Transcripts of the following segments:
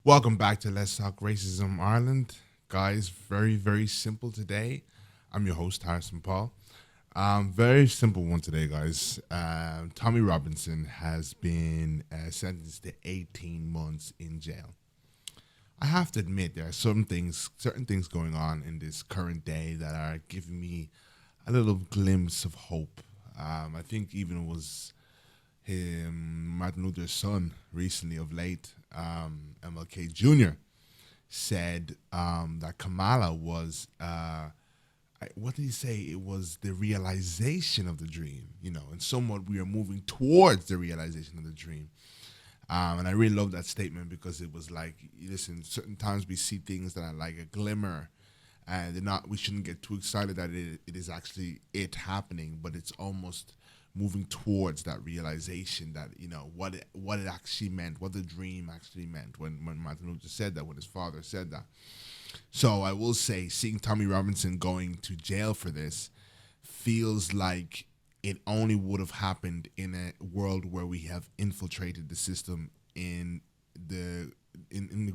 Welcome back to Let's Talk Racism Ireland. Guys, very, very simple today. I'm your host, Harrison Paul. Very simple one today, guys. Tommy Robinson has been sentenced to 18 months in jail. I have to admit there are certain things going on in this current day that are giving me a little glimpse of hope. I think even it was Martin Luther's son recently of late, MLK Jr., said that Kamala was, what did he say? It was the realization of the dream, and somewhat we are moving towards the realization of the dream. And I really love that statement because it was like, listen, certain times we see things that are like a glimmer, and we shouldn't get too excited that it is actually it happening, but it's almost moving towards that realization that, what it actually meant, what the dream actually meant when Martin Luther said that, when his father said that. So I will say, seeing Tommy Robinson going to jail for this feels like it only would have happened in a world where we have infiltrated the system in the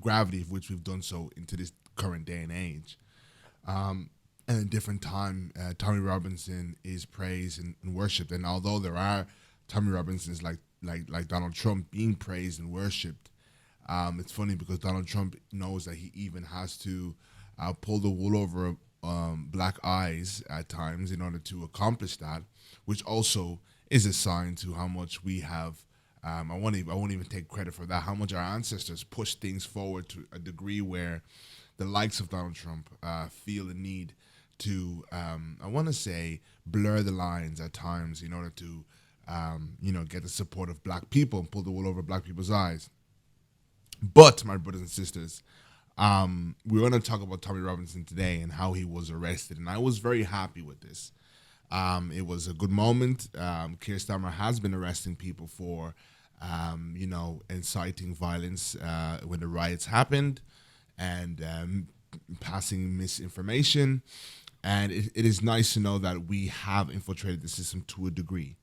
gravity of which we've done so into this current day and age. And a different time, Tommy Robinson is praised and worshipped. And although there are Tommy Robinsons like Donald Trump being praised and worshipped, it's funny because Donald Trump knows that he even has to pull the wool over black eyes at times in order to accomplish that, which also is a sign to how much we have. I won't even take credit for that. How much our ancestors pushed things forward to a degree where the likes of Donald Trump feel the need to, I want to say, blur the lines at times in order to, get the support of black people and pull the wool over black people's eyes. But, my brothers and sisters, we're going to talk about Tommy Robinson today and how he was arrested. And I was very happy with this. It was a good moment. Keir Starmer has been arresting people for, inciting violence when the riots happened and passing misinformation. And it is nice to know that we have infiltrated the system to a degree.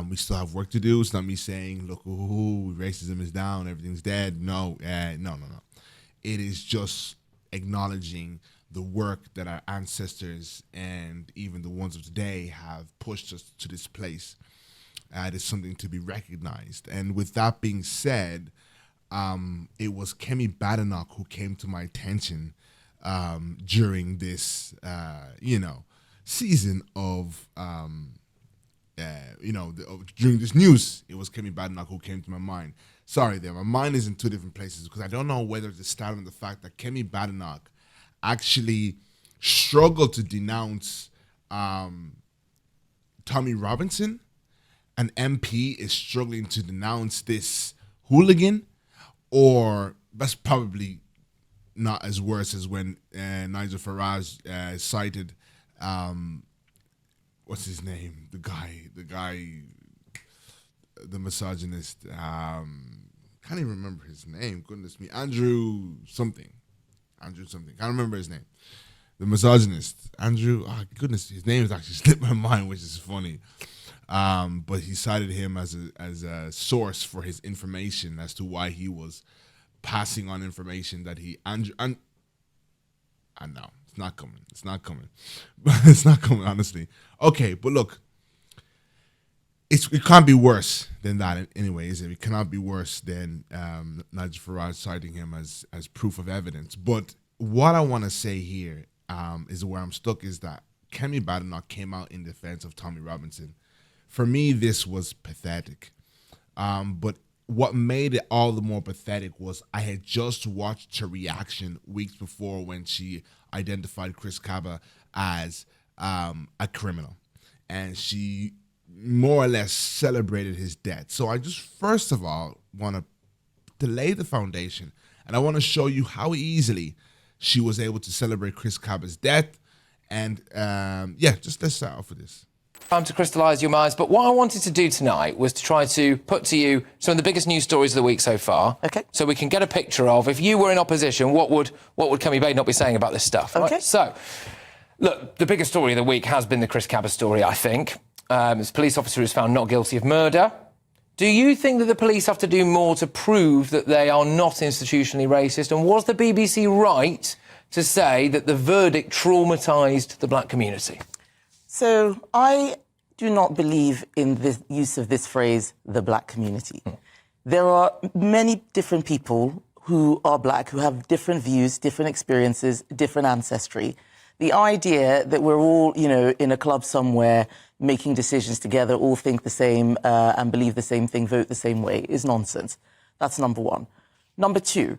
We still have work to do. It's not me saying, look, racism is down, everything's dead. No. It is just acknowledging the work that our ancestors and even the ones of today have pushed us to this place. It is something to be recognized. And with that being said, it was Kemi Badenoch who came to my attention during this, season of, during this news. It was Kemi Badenoch who came to my mind. Sorry there, my mind is in two different places because I don't know whether to start on the fact that Kemi Badenoch actually struggled to denounce Tommy Robinson. An MP is struggling to denounce this hooligan, or that's probably not as worse as when Nigel Farage cited, what's his name? The guy, the misogynist. Can't even remember his name. Goodness me, Andrew something. Can't remember his name. The misogynist, Andrew. Oh, goodness, his name has actually slipped my mind, which is funny. But he cited him as a source for his information as to why he was passing on information that he I know it's not coming. It's not coming, honestly. Okay, but look, it can't be worse than that anyways. It cannot be worse than Nigel Farage citing him as proof of evidence. But what I want to say here is where I'm stuck is that Kemi Badenoch came out in defense of Tommy Robinson. For me, this was pathetic. But what made it all the more pathetic was I had just watched her reaction weeks before when she identified Chris Kaba as a criminal. And she more or less celebrated his death. So I just first of all want to lay the foundation, and I want to show you how easily she was able to celebrate Chris Kaba's death. And just let's start off with this. Time to crystallise your minds, but what I wanted to do tonight was to try to put to you some of the biggest news stories of the week so far. Okay. So we can get a picture of, if you were in opposition, what would Kemi Badenoch be saying about this stuff? Okay. Right? So, look, the biggest story of the week has been the Chris Kaba story, I think. This police officer is found not guilty of murder. Do you think that the police have to do more to prove that they are not institutionally racist? And was the BBC right to say that the verdict traumatised the black community? So I do not believe in the use of this phrase, the black community. There are many different people who are black, who have different views, different experiences, different ancestry. The idea that we're all, in a club somewhere making decisions together, all think the same and believe the same thing, vote the same way, is nonsense. That's number one. Number two,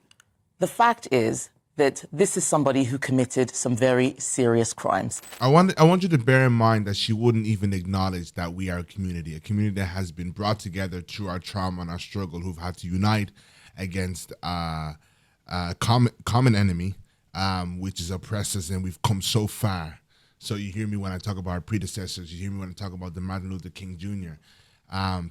the fact is that this is somebody who committed some very serious crimes. I want you to bear in mind that she wouldn't even acknowledge that we are a community that has been brought together through our trauma and our struggle, who've had to unite against a common enemy, which is oppressed us, and we've come so far. So you hear me when I talk about our predecessors. You hear me when I talk about the Martin Luther King Jr.,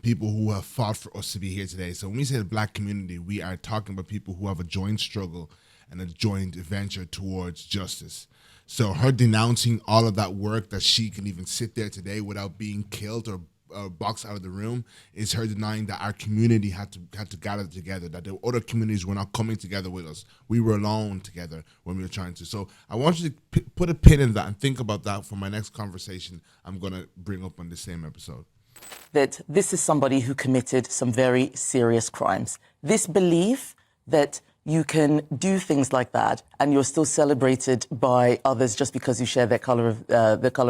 people who have fought for us to be here today. So when we say the black community, we are talking about people who have a joint struggle and a joint venture towards justice. So her denouncing all of that work, that she can even sit there today without being killed or boxed out of the room, is her denying that our community had to gather together, that the other communities were not coming together with us. We were alone together when we were trying to. So I want you to put a pin in that and think about that for my next conversation I'm going to bring up on the same episode. That this is somebody who committed some very serious crimes. This belief that you can do things like that and you're still celebrated by others just because you share the color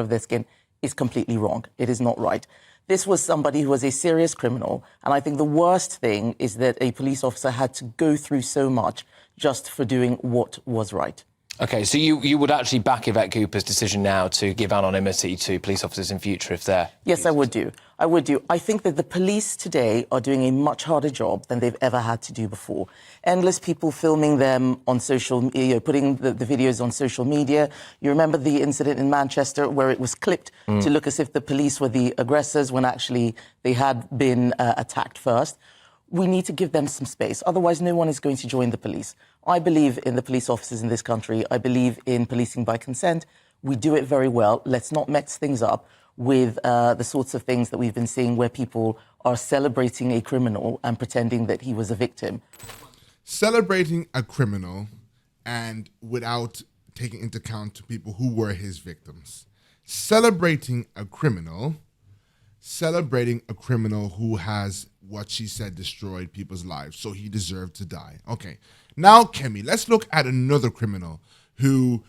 of their skin is completely wrong. It is not right. This was somebody who was a serious criminal, and I think the worst thing is that a police officer had to go through so much just for doing what was right. OK, so you would actually back Yvette Cooper's decision now to give anonymity to police officers in future if they're... Yes, I would do. I would do. I think that the police today are doing a much harder job than they've ever had to do before. Endless people filming them on putting the videos on social media. You remember the incident in Manchester where it was clipped to look as if the police were the aggressors when actually they had been attacked first. We need to give them some space. Otherwise, no one is going to join the police. I believe in the police officers in this country. I believe in policing by consent. We do it very well. Let's not mix things up with the sorts of things that we've been seeing where people are celebrating a criminal and pretending that he was a victim. Celebrating a criminal and without taking into account people who were his victims. Celebrating a criminal who has, what she said, destroyed people's lives, so he deserved to die. Okay, now, Kemi, let's look at another criminal who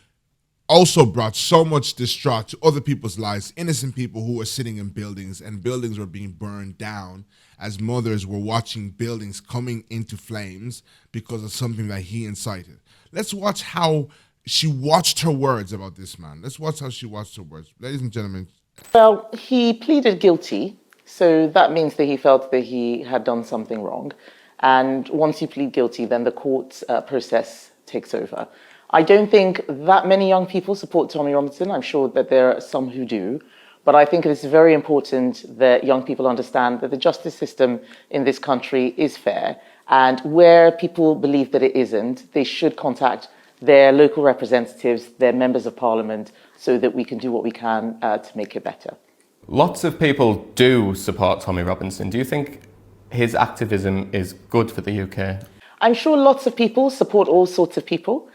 also brought so much distraught to other people's lives, innocent people who were sitting in buildings, and buildings were being burned down as mothers were watching buildings coming into flames because of something that he incited. Let's watch how she watched her words about this man. Let's watch how she watched her words. Ladies and gentlemen. Well, he pleaded guilty, so that means that he felt that he had done something wrong. And once you plead guilty, then the court process takes over. I don't think that many young people support Tommy Robinson. I'm sure that there are some who do. But I think it is very important that young people understand that the justice system in this country is fair. And where people believe that it isn't, they should contact their local representatives, their members of parliament, so that we can do what we can to make it better. Lots of people do support Tommy Robinson. Do you think his activism is good for the UK? I'm sure lots of people support all sorts of people.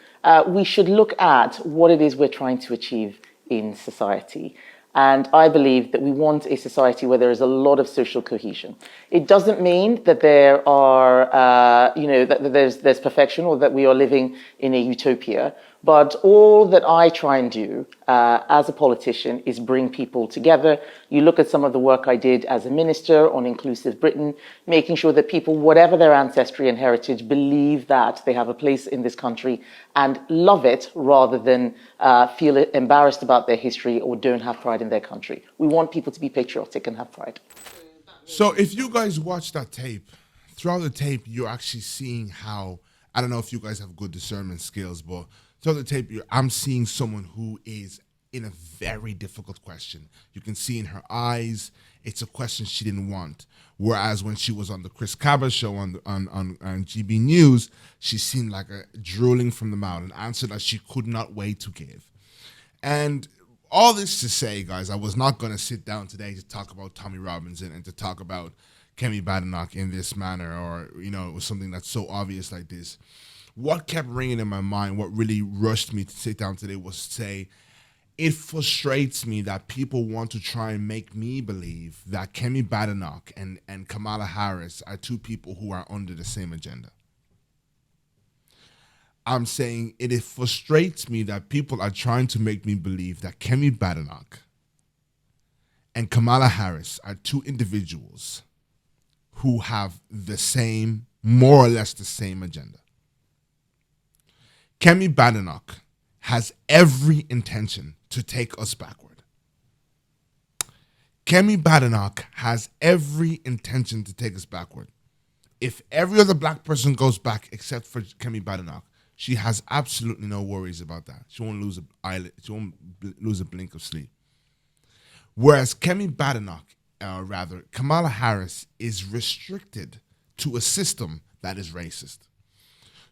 We should look at what it is we're trying to achieve in society. And I believe that we want a society where there is a lot of social cohesion. It doesn't mean that there are, that there's perfection or that we are living in a utopia. But all that I try and do as a politician is bring people together. You look at some of the work I did as a minister on Inclusive Britain, making sure that people, whatever their ancestry and heritage, believe that they have a place in this country and love it rather than feel embarrassed about their history or don't have pride in their country. We want people to be patriotic and have pride. So if you guys watch that tape, throughout the tape, you're actually seeing how, I don't know if you guys have good discernment skills, but throughout the tape, I'm seeing someone who is in a very difficult question. You can see in her eyes, it's a question she didn't want. Whereas when she was on the Chris Kaba show on GB News, she seemed like a drooling from the mouth, an answer that she could not wait to give. And all this to say, guys, I was not going to sit down today to talk about Tommy Robinson and to talk about Kemi Badenoch in this manner, or it was something that's so obvious like this. What kept ringing in my mind, what really rushed me to sit down today, was to say, it frustrates me that people want to try and make me believe that Kemi Badenoch and Kamala Harris are two people who are under the same agenda. I'm saying it frustrates me that people are trying to make me believe that Kemi Badenoch and Kamala Harris are two individuals who have the same, more or less the same agenda. Kemi Badenoch has every intention to take us backward. Kemi Badenoch has every intention to take us backward. If every other black person goes back except for Kemi Badenoch, she has absolutely no worries about that. She won't lose a blink of sleep. Whereas Kemi Badenoch, Kamala Harris, is restricted to a system that is racist.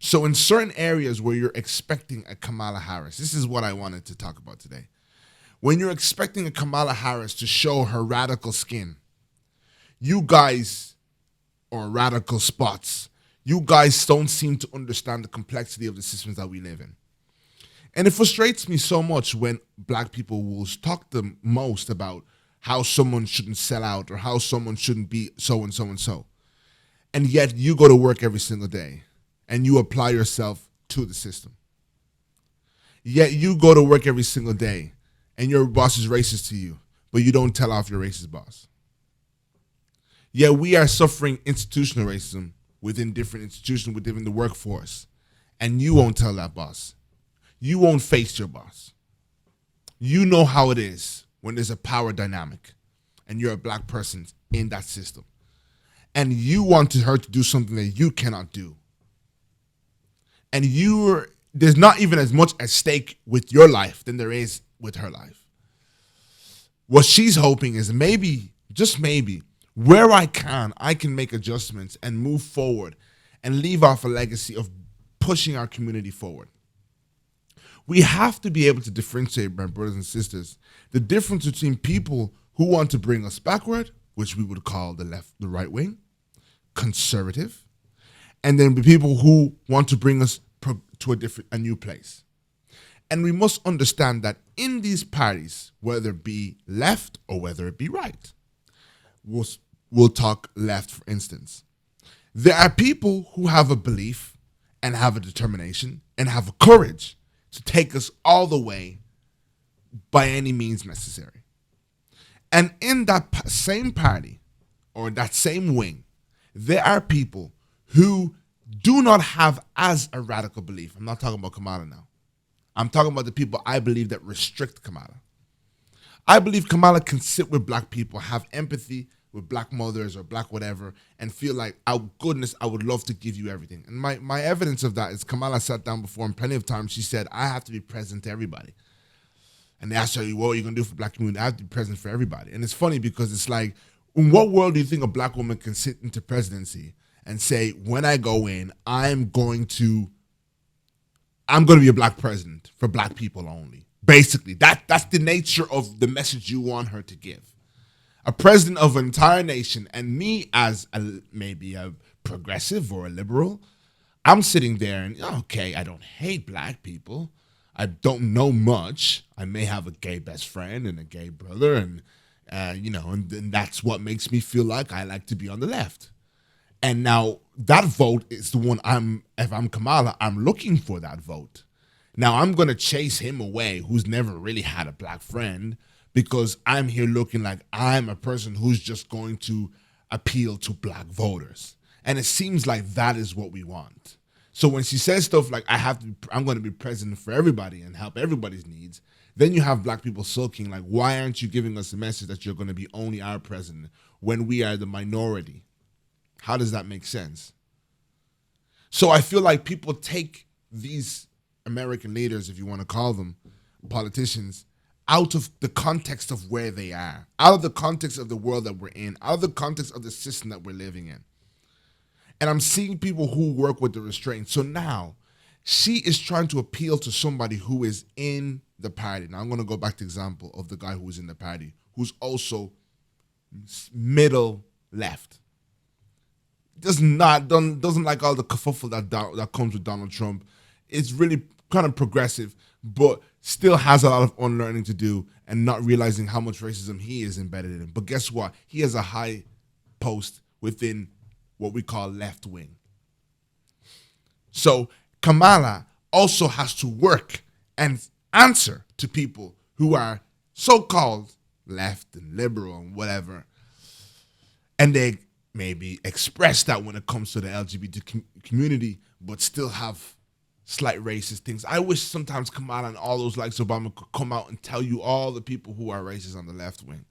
So in certain areas where you're expecting a Kamala Harris, this is what I wanted to talk about today. When you're expecting a Kamala Harris to show her radical skin, you guys, or radical spots, you guys don't seem to understand the complexity of the systems that we live in. And it frustrates me so much when black people will talk the most about how someone shouldn't sell out or how someone shouldn't be so and so and so. And yet you go to work every single day and you apply yourself to the system. Yet you go to work every single day and your boss is racist to you, but you don't tell off your racist boss. Yet we are suffering institutional racism within different institutions, within the workforce, and you won't tell that boss. You won't face your boss. You know how it is when there's a power dynamic and you're a black person in that system. And you want her to do something that you cannot do. And there's not even as much at stake with your life than there is with her life. What she's hoping is maybe, just maybe, where I can make adjustments and move forward and leave off a legacy of pushing our community forward. We have to be able to differentiate, my brothers and sisters, the difference between people who want to bring us backward, which we would call the left, the right wing, conservative, and then the people who want to bring us to a new place. And we must understand that in these parties, whether it be left or whether it be right, we'll talk left, for instance. There are people who have a belief and have a determination and have a courage to take us all the way by any means necessary. And in that same party or that same wing, there are people who do not have as a radical belief. I'm not talking about Kamala now. I'm talking about the people I believe that restrict Kamala. I believe Kamala can sit with black people, have empathy with black mothers or black whatever, and feel like, oh goodness, I would love to give you everything. And my evidence of that is Kamala sat down before and plenty of times she said, I have to be present to everybody. And they asked her, what are you going to do for black community? I have to be present for everybody. And it's funny because it's like, in what world do you think a black woman can sit into presidency and say, when I go in, I'm going to be a black president for black people only. Basically, that's the nature of the message you want her to give. A president of an entire nation, and me as maybe a progressive or a liberal, I'm sitting there and, okay, I don't hate black people. I don't know much. I may have a gay best friend and a gay brother, and that's what makes me feel like I like to be on the left. And now that vote is the one if I'm Kamala, I'm looking for that vote. Now I'm going to chase him away, who's never really had a black friend, because I'm here looking like I'm a person who's just going to appeal to black voters. And it seems like that is what we want. So when she says stuff like, I'm going to be president for everybody and help everybody's needs, then you have black people sulking like, why aren't you giving us a message that you're going to be only our president when we are the minority? How does that make sense? So I feel like people take these American leaders, if you want to call them politicians, out of the context of where they are, out of the context of the world that we're in, out of the context of the system that we're living in. And I'm seeing people who work with the restraint. So now she is trying to appeal to somebody who is in the party. Now I'm going to go back to the example of the guy who was in the party, who's also middle left. doesn't like all the kerfuffle that comes with Donald Trump. It's really kind of progressive, but still has a lot of unlearning to do and not realizing how much racism he is embedded in. But guess what? He has a high post within what we call left wing. So Kamala also has to work and answer to people who are so-called left and liberal and whatever. And they maybe express that when it comes to the LGBT community, but still have slight racist things. I wish sometimes Kamala and all those likes Obama could come out and tell you all the people who are racist on the left wing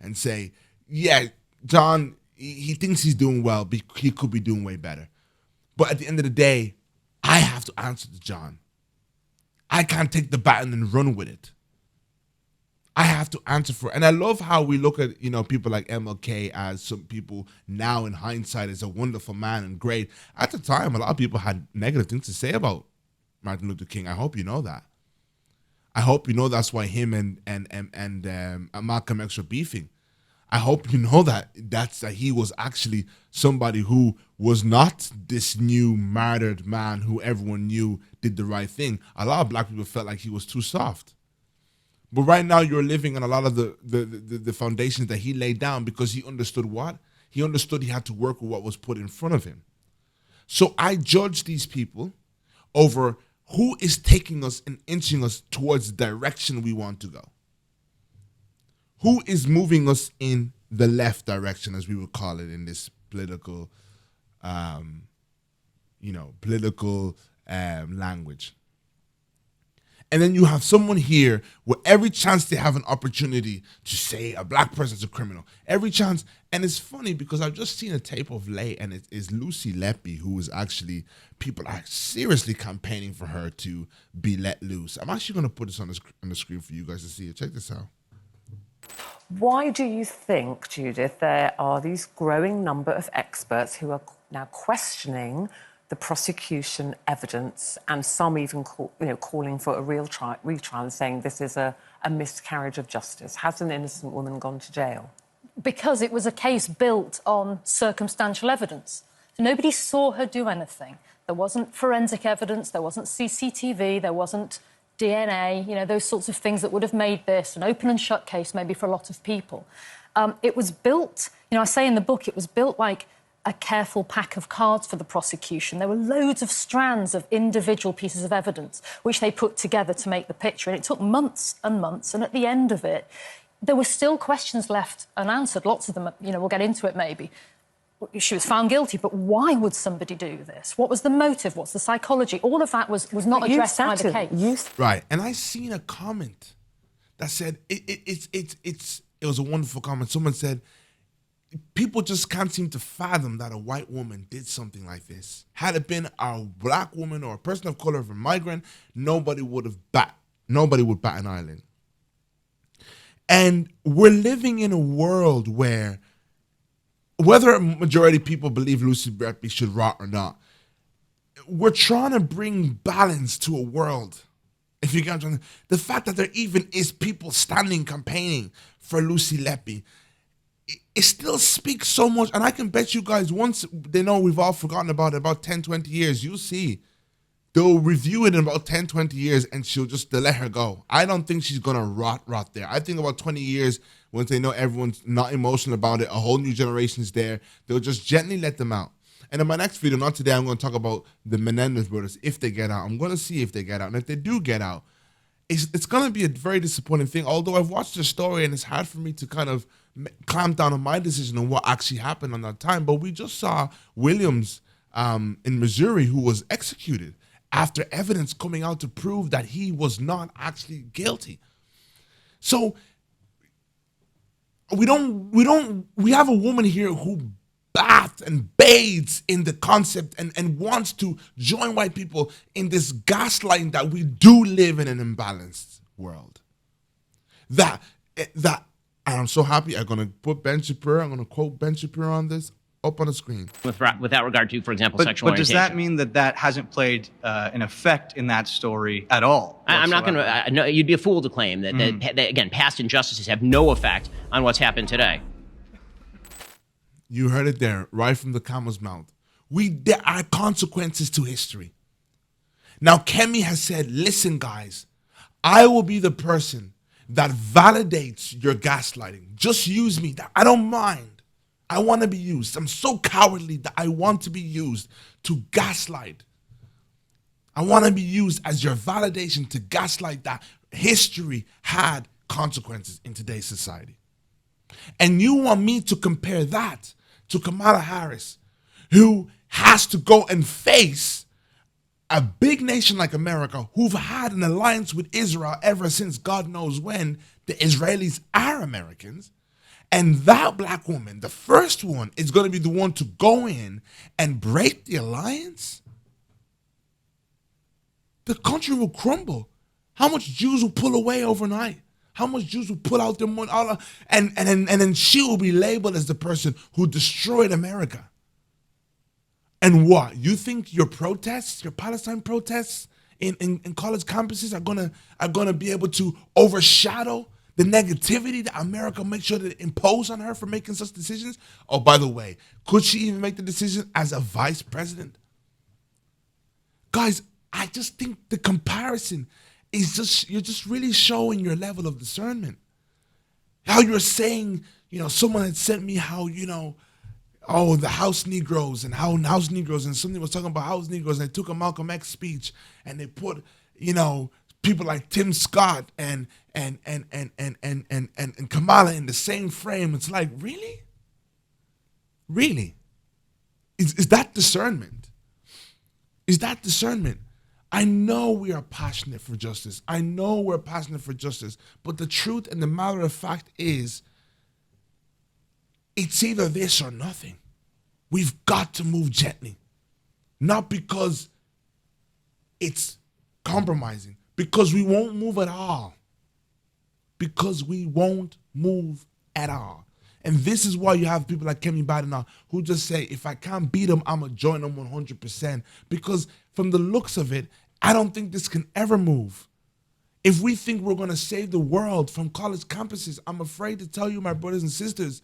and say, yeah, John, he thinks he's doing well, but he could be doing way better. But at the end of the day, I have to answer to John. I can't take the baton and run with it. I have to answer for it. And I love how we look at, people like MLK as some people now in hindsight is a wonderful man and great. At the time, a lot of people had negative things to say about Martin Luther King. I hope you know that. I hope you know that's why him and Malcolm X were beefing. I hope you know that he was actually somebody who was not this new martyred man who everyone knew did the right thing. A lot of black people felt like he was too soft. But right now you're living on a lot of the foundations that he laid down because he understood what? He understood he had to work with what was put in front of him. So I judge these people over who is taking us and inching us towards the direction we want to go. Who is moving us in the left direction, as we would call it in this political, language. And then you have someone here where every chance they have an opportunity to say a black person's a criminal, every chance. And it's funny because I've just seen a tape of late, and it is Lucy Leppy, who is actually, people are seriously campaigning for her to be let loose. I'm actually going to put this on the screen for you guys to see it. Check this out. Why do you think, Judith, there are these growing number of experts who are now questioning the prosecution evidence, and some even calling for a retrial and saying this is a miscarriage of justice? Has an innocent woman gone to jail? Because it was a case built on circumstantial evidence. Nobody saw her do anything. There wasn't forensic evidence, there wasn't CCTV, there wasn't DNA, those sorts of things that would have made this an open and shut case maybe for a lot of people. It was built, I say in the book, it was built like a careful pack of cards for the prosecution. There were loads of strands of individual pieces of evidence which they put together to make the picture. And it took months and months. And at the end of it, there were still questions left unanswered. Lots of them, we'll get into it maybe. She was found guilty, but why would somebody do this? What was the motive? What's the psychology? All of that was not addressed by the case. Right. And I seen a comment that said, it was a wonderful comment. Someone said, people just can't seem to fathom that a white woman did something like this. Had it been a black woman or a person of color or a migrant, nobody would bat an eyelid. And we're living in a world where, whether a majority of people believe Lucy Leppy should rot or not, we're trying to bring balance to a world. If you get the fact that there even is people standing campaigning for Lucy Leppy, it still speaks so much. And I can bet you guys, once they know we've all forgotten about it, about 10, 20 years, you'll see they'll review it in about 10, 20 years and they'll let her go. I don't think she's going to rot there. I think about 20 years, once they know everyone's not emotional about it, a whole new generation's there, they'll just gently let them out. And in my next video, not today, I'm going to talk about the Menendez brothers, if they get out. I'm going to see if they get out. And if they do get out, it's going to be a very disappointing thing. Although I've watched the story and it's hard for me to kind of clamp down on my decision on what actually happened on that time. But we just saw Williams in Missouri, who was executed after evidence coming out to prove that he was not actually guilty. So we have a woman here who bathes and bathes in the concept and wants to join white people in this gaslighting that we do live in an imbalanced world. That and I'm so happy. I'm going to put Ben Shapiro. I'm going to quote Ben Shapiro on this up on the screen. Without regard to, for example, sexual orientation. But does that mean that hasn't played an effect in that story at all? I'm not going to. No, you'd be a fool to claim that, that again, past injustices have no effect on what's happened today. You heard it there, right from the camel's mouth. There are consequences to history. Now, Kemi has said, listen, guys, I will be the person that validates your gaslighting. Just use me. I don't mind. I want to be used. I'm so cowardly that I want to be used to gaslight. I want to be used as your validation to gaslight that history had consequences in today's society. And you want me to compare that to Kamala Harris, who has to go and face a big nation like America, who've had an alliance with Israel ever since God knows when. The Israelis are Americans. And that black woman, the first one, is going to be the one to go in and break the alliance? The country will crumble. How much Jews will pull away overnight? How much Jews will pull out their money? And then she will be labeled as the person who destroyed America. And what? You think your protests, your Palestine protests in college campuses are gonna be able to overshadow the negativity that America makes sure to impose on her for making such decisions? Oh, by the way, could she even make the decision as a vice president? Guys, I just think the comparison is you're just really showing your level of discernment. How you're saying, someone had sent me how, the House Negroes and somebody was talking about House Negroes, and they took a Malcolm X speech and they put, people like Tim Scott and Kamala in the same frame. It's like, really? Really? Is that discernment? Is that discernment? I know we are passionate for justice. I know we're passionate for justice. But the truth and the matter of fact is, it's either this or nothing. We've got to move gently. Not because it's compromising, because we won't move at all. Because we won't move at all. And this is why you have people like Kemi Badenoch who just say, if I can't beat them, I'm going to join them 100%. Because from the looks of it, I don't think this can ever move. If we think we're going to save the world from college campuses, I'm afraid to tell you, my brothers and sisters,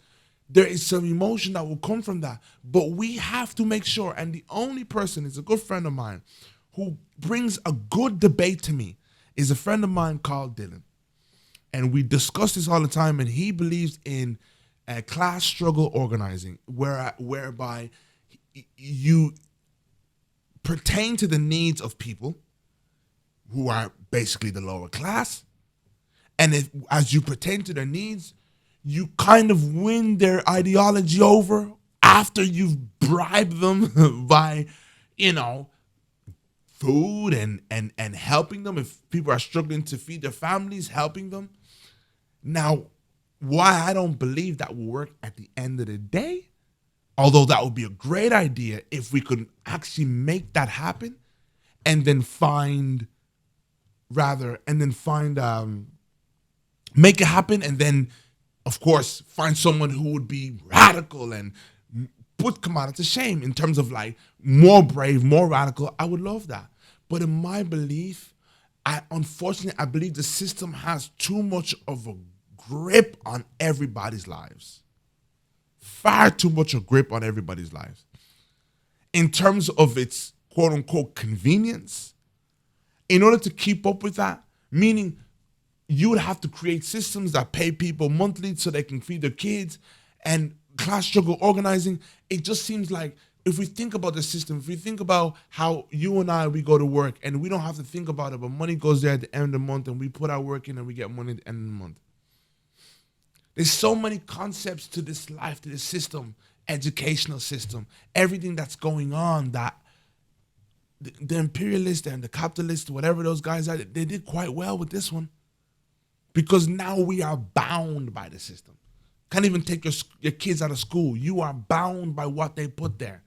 there is some emotion that will come from that. But we have to make sure, and the only person is a good friend of mine who brings a good debate to me is a friend of mine called Dylan. And we discuss this all the time, and he believes in class struggle organizing, whereby you pertain to the needs of people who are basically the lower class, and as you pertain to their needs, you kind of win their ideology over after you've bribed them by, food and helping them. If people are struggling to feed their families, helping them. Now, why I don't believe that will work at the end of the day, although that would be a great idea if we could actually make that happen, and then make it happen, and then, of course, find someone who would be radical and put Kamala to shame in terms of like more brave, more radical. I would love that. But in my belief, unfortunately, I believe the system has too much of a grip on everybody's lives. Far too much a grip on everybody's lives. In terms of its quote unquote convenience, in order to keep up with that, meaning you would have to create systems that pay people monthly so they can feed their kids, and class struggle organizing, it just seems like if we think about the system, if we think about how you and I, we go to work and we don't have to think about it, but money goes there at the end of the month and we put our work in and we get money at the end of the month. There's so many concepts to this life, to this system, educational system, everything that's going on that the imperialists and the capitalists, whatever those guys are, they did quite well with this one. Because now we are bound by the system. Can't even take your kids out of school. You are bound by what they put there.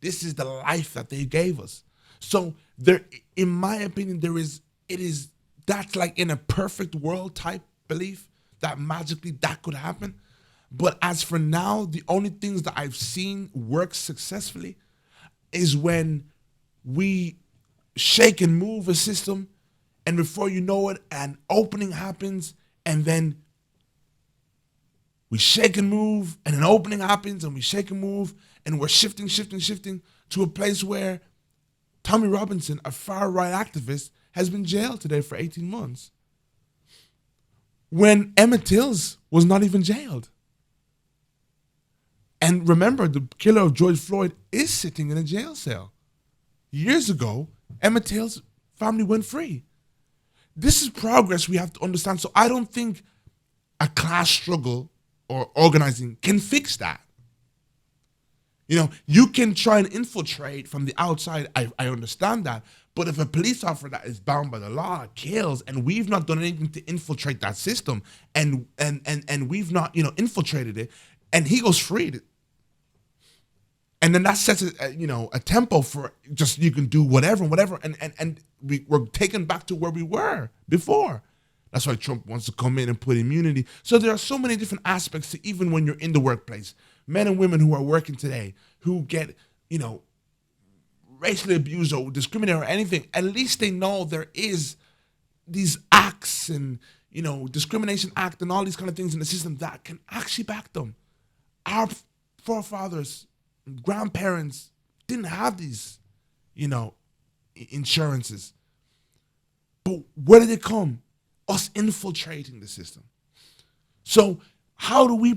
This is the life that they gave us. So there, in my opinion, that's like in a perfect world type belief that magically that could happen. But as for now, the only things that I've seen work successfully is when we shake and move a system, and before you know it, an opening happens, and then we shake and move, and an opening happens, and we shake and move, and we're shifting to a place where Tommy Robinson, a far-right activist, has been jailed today for 18 months. When Emmett Tills was not even jailed. And remember, the killer of George Floyd is sitting in a jail cell. Years ago, Emmett Till's family went free. This is progress we have to understand. So I don't think a class struggle or organizing can fix that. You know, you can try and infiltrate from the outside. I understand that. But if a police officer that is bound by the law kills, and we've not done anything to infiltrate that system, and we've not, infiltrated it, and he goes free, and then that sets a tempo for just you can do whatever, and we're taken back to where we were before. That's why Trump wants to come in and put immunity. So there are so many different aspects to even when you're in the workplace. Men and women who are working today, who get, racially abused or discriminated or anything, at least they know there is these acts and, discrimination act and all these kind of things in the system that can actually back them. Our forefathers, grandparents didn't have these, insurances. But where did it come? Us infiltrating the system. So how do we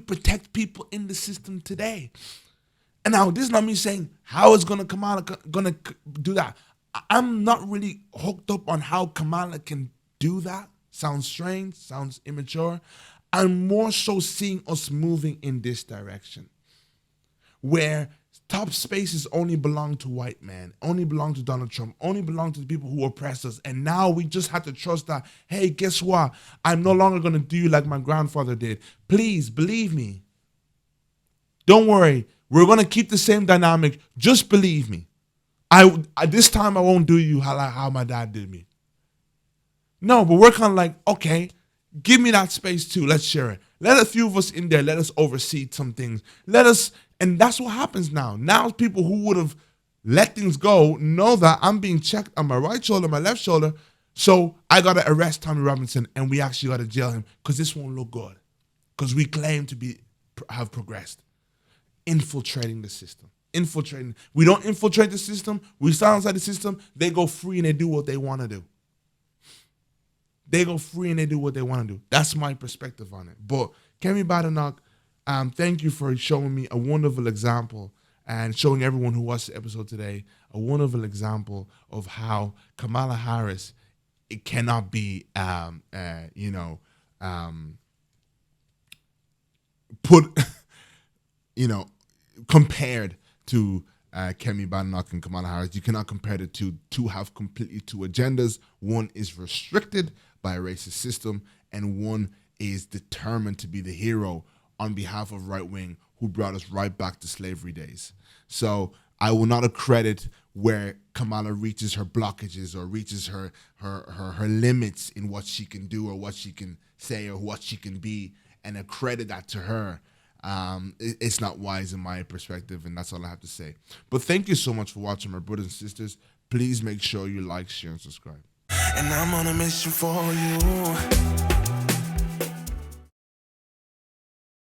protect people in the system today? And now this is not me saying how is Kamala gonna do that. I'm not really hooked up on how Kamala can do that. Sounds strange, sounds immature. I'm more so seeing us moving in this direction, where top spaces only belong to white men, only belong to Donald Trump, only belong to the people who oppress us. And now we just have to trust that, hey, guess what? I'm no longer going to do you like my grandfather did. Please believe me. Don't worry. We're going to keep the same dynamic. Just believe me. This time I won't do you how my dad did me. No, but we're kind of like, okay, give me that space too. Let's share it. Let a few of us in there. Let us oversee some things. And that's what happens now. Now people who would have let things go know that I'm being checked on my right shoulder, my left shoulder. So I got to arrest Tommy Robinson, and we actually got to jail him because this won't look good. Because we claim to have progressed. Infiltrating the system. Infiltrating. We don't infiltrate the system. We stand outside the system. They go free and they do what they want to do. They go free and they do what they want to do. That's my perspective on it. But Kemi Badenoch, thank you for showing me a wonderful example and showing everyone who watched the episode today a wonderful example of how Kamala Harris, it cannot be, put, compared to Kemi Badenoch and Kamala Harris. You cannot compare the two have completely two agendas. One is restricted by a racist system, and one is determined to be the hero on behalf of right wing who brought us right back to slavery days. So I will not accredit where Kamala reaches her blockages or reaches her limits in what she can do or what she can say or what she can be, and accredit that to her. It's not wise in my perspective, and that's all I have to say. But thank you so much for watching, my brothers and sisters. Please make sure you like, share, and subscribe. And I'm on a mission for you.